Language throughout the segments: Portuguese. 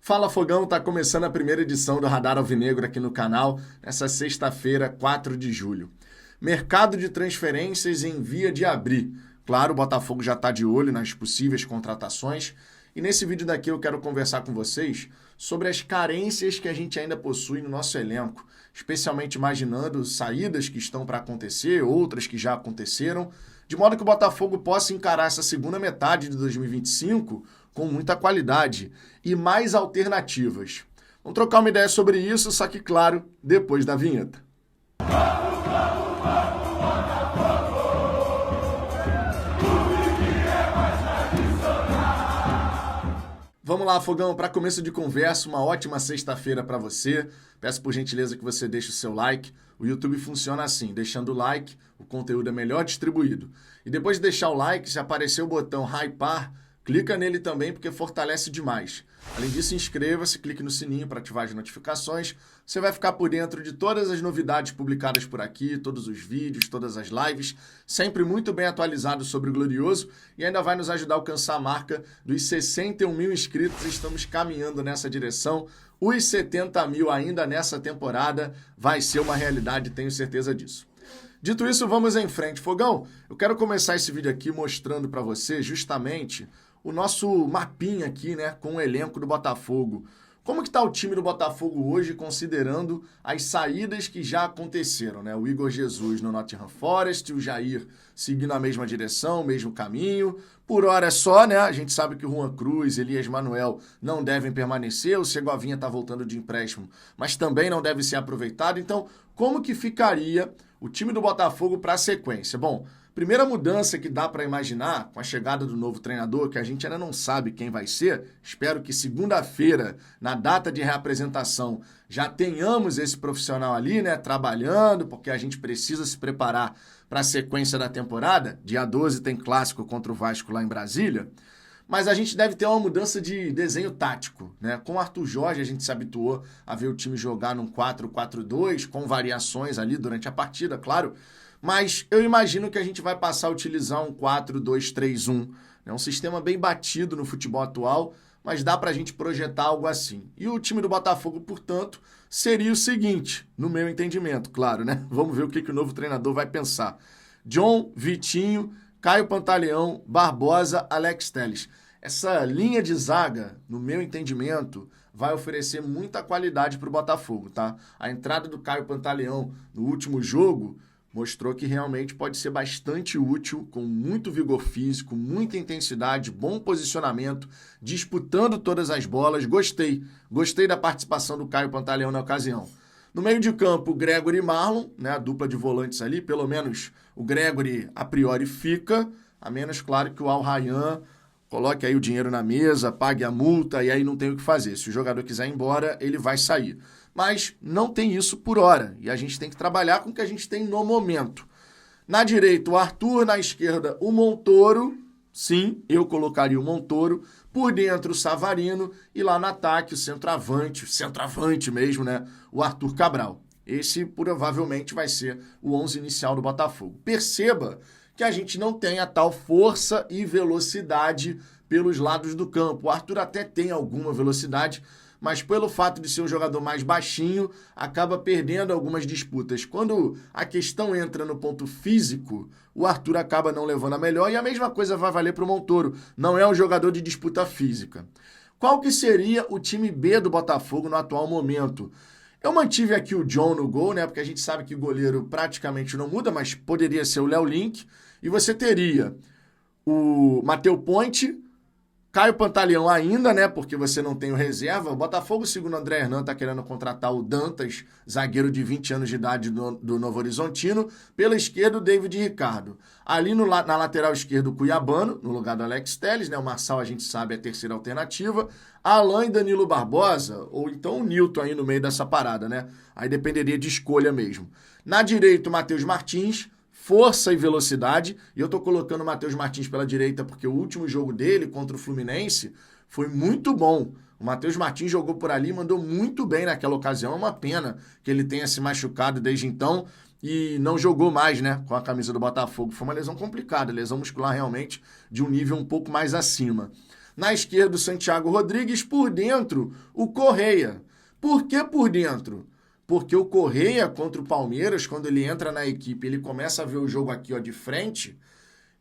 Fala Fogão, tá começando a primeira edição do Radar Alvinegro aqui no canal, nessa sexta-feira, 4 de julho. Mercado de transferências em via de abrir. Claro, o Botafogo já está de olho nas possíveis contratações. E nesse vídeo daqui eu quero conversar com vocês sobre as carências que a gente ainda possui no nosso elenco, especialmente imaginando saídas que estão para acontecer, outras que já aconteceram, de modo que o Botafogo possa encarar essa segunda metade de 2025 com muita qualidade e mais alternativas. Vamos trocar uma ideia sobre isso, só que, claro, depois da vinheta. Vamos lá, Fogão, para começo de conversa, uma ótima sexta-feira para você. Peço por gentileza que você deixe o seu like. O YouTube funciona assim, deixando o like, o conteúdo é melhor distribuído. E depois de deixar o like, se aparecer o botão hypar, clica nele também porque fortalece demais. Além disso, inscreva-se, clique no sininho para ativar as notificações. Você vai ficar por dentro de todas as novidades publicadas por aqui, todos os vídeos, todas as lives, sempre muito bem atualizado sobre o Glorioso e ainda vai nos ajudar a alcançar a marca dos 61 mil inscritos. Estamos caminhando nessa direção. Os 70 mil ainda nessa temporada vai ser uma realidade, tenho certeza disso. Dito isso, vamos em frente. Fogão, eu quero começar esse vídeo aqui mostrando para você justamente o nosso mapinha aqui, né, com o elenco do Botafogo. Como que está o time do Botafogo hoje, considerando as saídas que já aconteceram, né? O Igor Jesus no Nottingham Forest, o Jair seguindo a mesma direção, o mesmo caminho. Por hora é só, né? A gente sabe que o Juan Cruz, Elias Manuel não devem permanecer, o Segovinha está voltando de empréstimo, mas também não deve ser aproveitado. Então, como que ficaria o time do Botafogo para a sequência? Bom, primeira mudança que dá para imaginar com a chegada do novo treinador, que a gente ainda não sabe quem vai ser, espero que segunda-feira, na data de reapresentação, já tenhamos esse profissional ali, né, trabalhando, porque a gente precisa se preparar para a sequência da temporada. Dia 12 tem clássico contra o Vasco lá em Brasília. Mas a gente deve ter uma mudança de desenho tático, né? Com o Arthur Jorge a gente se habituou a ver o time jogar num 4-4-2, com variações ali durante a partida, claro. Mas eu imagino que a gente vai passar a utilizar um 4-2-3-1. É um sistema bem batido no futebol atual, mas dá pra gente projetar algo assim. E o time do Botafogo, portanto, seria o seguinte, no meu entendimento, claro, né? Vamos ver o que o novo treinador vai pensar. John, Vitinho, Caio Pantaleão, Barbosa, Alex Telles. Essa linha de zaga, no meu entendimento, vai oferecer muita qualidade para o Botafogo, tá? A entrada do Caio Pantaleão no último jogo mostrou que realmente pode ser bastante útil, com muito vigor físico, muita intensidade, bom posicionamento, disputando todas as bolas. Gostei da participação do Caio Pantaleão na ocasião. No meio de campo, Gregory e Marlon, né, a dupla de volantes ali, pelo menos o Gregory a priori fica, a menos, claro, que o Al Rayyan coloque aí o dinheiro na mesa, pague a multa e aí não tem o que fazer. Se o jogador quiser ir embora, ele vai sair. Mas não tem isso por hora e a gente tem que trabalhar com o que a gente tem no momento. Na direita, o Arthur, na esquerda, o Montoro. Sim, eu colocaria o Montoro. Por dentro, o Savarino. E lá no ataque, o centroavante mesmo, né? O Arthur Cabral. Esse provavelmente vai ser o 11 inicial do Botafogo. Perceba que a gente não tem a tal força e velocidade pelos lados do campo. O Arthur até tem alguma velocidade, mas pelo fato de ser um jogador mais baixinho, acaba perdendo algumas disputas. Quando a questão entra no ponto físico, o Arthur acaba não levando a melhor, e a mesma coisa vai valer para o Montoro. Não é um jogador de disputa física. Qual que seria o time B do Botafogo no atual momento? Eu mantive aqui o John no gol, né? Porque a gente sabe que o goleiro praticamente não muda, mas poderia ser o Léo Link. E você teria o Matheus Ponte, Caio Pantaleão ainda, né? Porque você não tem o reserva. O Botafogo, segundo o André Hernan, tá querendo contratar o Dantas, zagueiro de 20 anos de idade do Novo Horizontino. Pela esquerda, o David Ricardo. Ali na lateral esquerda, o Cuiabano, no lugar do Alex Telles, né? O Marçal, a gente sabe, é a terceira alternativa. Alain e Danilo Barbosa, ou então o Nilton aí no meio dessa parada, né? Aí dependeria de escolha mesmo. Na direita, o Matheus Martins, força e velocidade, e eu tô colocando o Matheus Martins pela direita porque o último jogo dele contra o Fluminense foi muito bom. O Matheus Martins jogou por ali, mandou muito bem naquela ocasião. É uma pena que ele tenha se machucado desde então e não jogou mais, né, com a camisa do Botafogo. Foi uma lesão complicada, lesão muscular realmente de um nível um pouco mais acima. Na esquerda, o Santiago Rodrigues. Por dentro, o Correia. Por que por dentro? Porque o Correia contra o Palmeiras, quando ele entra na equipe, ele começa a ver o jogo aqui ó, de frente,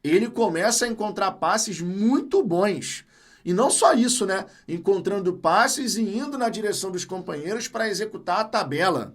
ele começa a encontrar passes muito bons. E não só isso, né? Encontrando passes e indo na direção dos companheiros para executar a tabela.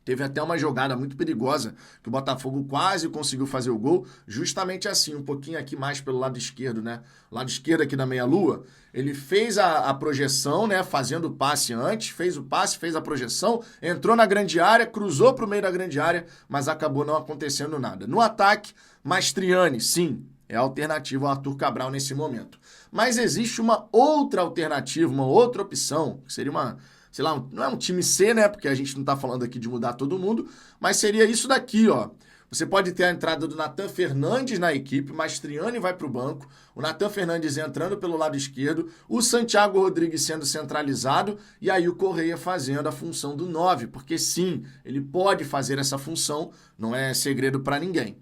Teve até uma jogada muito perigosa que o Botafogo quase conseguiu fazer o gol, justamente assim, um pouquinho aqui mais pelo lado esquerdo, né? Lado esquerdo aqui da meia-lua, ele fez a projeção, né? Fazendo o passe antes, fez o passe, fez a projeção, entrou na grande área, cruzou para o meio da grande área, mas acabou não acontecendo nada. No ataque, Mastriani, sim, é a alternativa ao Arthur Cabral nesse momento. Mas existe uma outra alternativa, uma outra opção, que seria uma... sei lá, não é um time C, né? Porque a gente não tá falando aqui de mudar todo mundo, mas seria isso daqui, ó. Você pode ter a entrada do Nathan Fernandes na equipe, o Mastriani vai pro banco, o Nathan Fernandes entrando pelo lado esquerdo, o Santiago Rodrigues sendo centralizado e aí o Correia fazendo a função do 9, porque sim, ele pode fazer essa função, não é segredo para ninguém.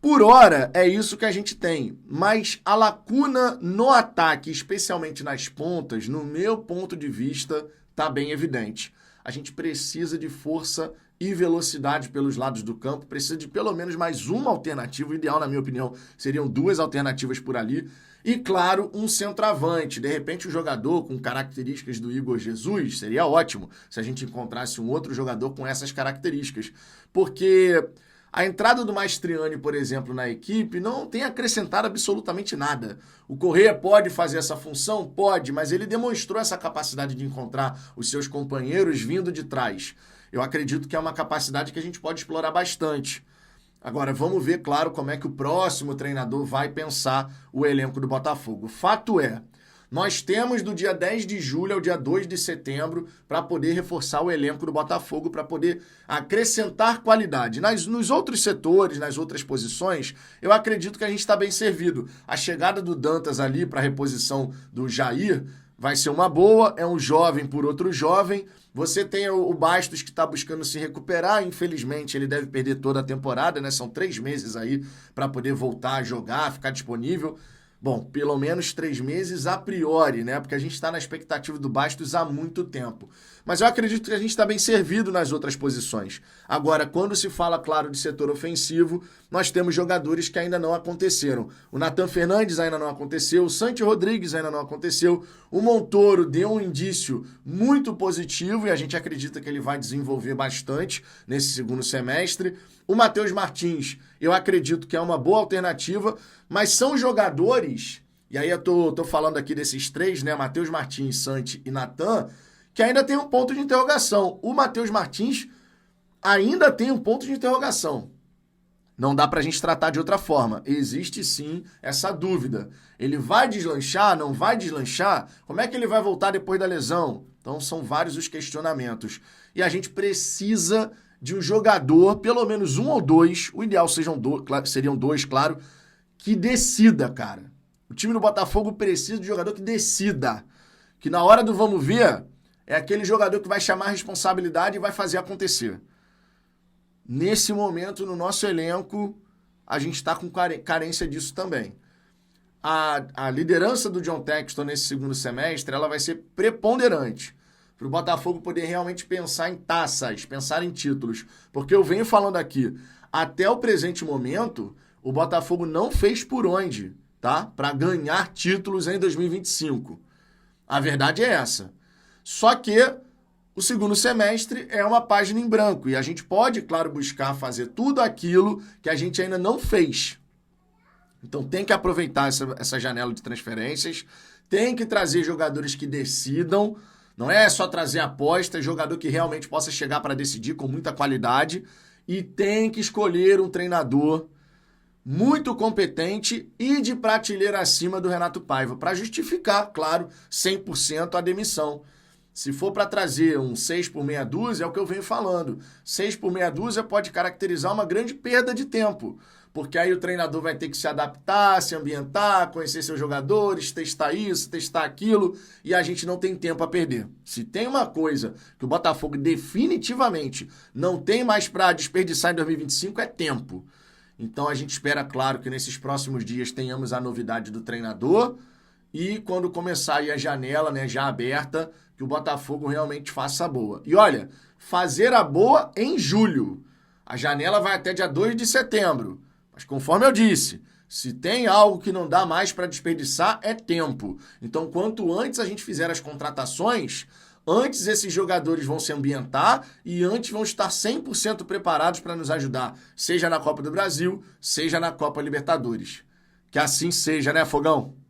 Por hora, é isso que a gente tem, mas a lacuna no ataque, especialmente nas pontas, no meu ponto de vista, está bem evidente. A gente precisa de força e velocidade pelos lados do campo, precisa de pelo menos mais uma alternativa, o ideal, na minha opinião, seriam 2 alternativas por ali, e claro, um centroavante, de repente um jogador com características do Igor Jesus, seria ótimo se a gente encontrasse um outro jogador com essas características, porque... a entrada do Mastriani, por exemplo, na equipe não tem acrescentado absolutamente nada. O Correia pode fazer essa função? Pode, mas ele demonstrou essa capacidade de encontrar os seus companheiros vindo de trás. Eu acredito que é uma capacidade que a gente pode explorar bastante. Agora, vamos ver, claro, como é que o próximo treinador vai pensar o elenco do Botafogo. Fato é, nós temos do dia 10 de julho ao dia 2 de setembro para poder reforçar o elenco do Botafogo, para poder acrescentar qualidade. Nos outros setores, nas outras posições, eu acredito que a gente está bem servido. A chegada do Dantas ali para a reposição do Jair vai ser uma boa, é um jovem por outro jovem. Você tem o Bastos que está buscando se recuperar, infelizmente ele deve perder toda a temporada, né? São 3 meses aí para poder voltar a jogar, ficar disponível. Bom, pelo menos 3 meses a priori, né? Porque a gente está na expectativa do Bastos há muito tempo. Mas eu acredito que a gente está bem servido nas outras posições. Agora, quando se fala, claro, de setor ofensivo, nós temos jogadores que ainda não aconteceram. O Nathan Fernandes ainda não aconteceu, o Santi Rodrigues ainda não aconteceu, o Montoro deu um indício muito positivo e a gente acredita que ele vai desenvolver bastante nesse segundo semestre. O Matheus Martins, eu acredito que é uma boa alternativa, mas são jogadores, e aí eu tô falando aqui desses 3, né, Matheus Martins, Santi e Nathan, que ainda tem um ponto de interrogação. O Matheus Martins ainda tem um ponto de interrogação. Não dá pra gente tratar de outra forma. Existe sim essa dúvida. Ele vai deslanchar, não vai deslanchar? Como é que ele vai voltar depois da lesão? Então são vários os questionamentos. E a gente precisa de um jogador, pelo menos 1 ou 2, o ideal seriam 2, claro, que decida, cara. O time do Botafogo precisa de um jogador que decida. Que na hora do vamos ver, é aquele jogador que vai chamar a responsabilidade e vai fazer acontecer. Nesse momento, no nosso elenco, a gente está com carência disso também. A liderança do John Textor nesse segundo semestre, ela vai ser preponderante para o Botafogo poder realmente pensar em taças, pensar em títulos. Porque eu venho falando aqui, até o presente momento, o Botafogo não fez por onde, tá? Para ganhar títulos em 2025. A verdade é essa. Só que o segundo semestre é uma página em branco e a gente pode, claro, buscar fazer tudo aquilo que a gente ainda não fez. Então tem que aproveitar essa janela de transferências, tem que trazer jogadores que decidam, não é só trazer aposta, jogador que realmente possa chegar para decidir com muita qualidade e tem que escolher um treinador muito competente e de prateleira acima do Renato Paiva, para justificar, claro, 100% a demissão. Se for para trazer um 6 por meia dúzia, é o que eu venho falando. 6 por meia dúzia pode caracterizar uma grande perda de tempo, porque aí o treinador vai ter que se adaptar, se ambientar, conhecer seus jogadores, testar isso, testar aquilo, e a gente não tem tempo a perder. Se tem uma coisa que o Botafogo definitivamente não tem mais para desperdiçar em 2025, é tempo. Então a gente espera, claro, que nesses próximos dias tenhamos a novidade do treinador e quando começar aí a janela, né, já aberta, que o Botafogo realmente faça a boa. E olha, fazer a boa em julho. A janela vai até dia 2 de setembro. Mas conforme eu disse, se tem algo que não dá mais para desperdiçar, é tempo. Então, quanto antes a gente fizer as contratações, antes esses jogadores vão se ambientar e antes vão estar 100% preparados para nos ajudar, seja na Copa do Brasil, seja na Copa Libertadores. Que assim seja, né, Fogão?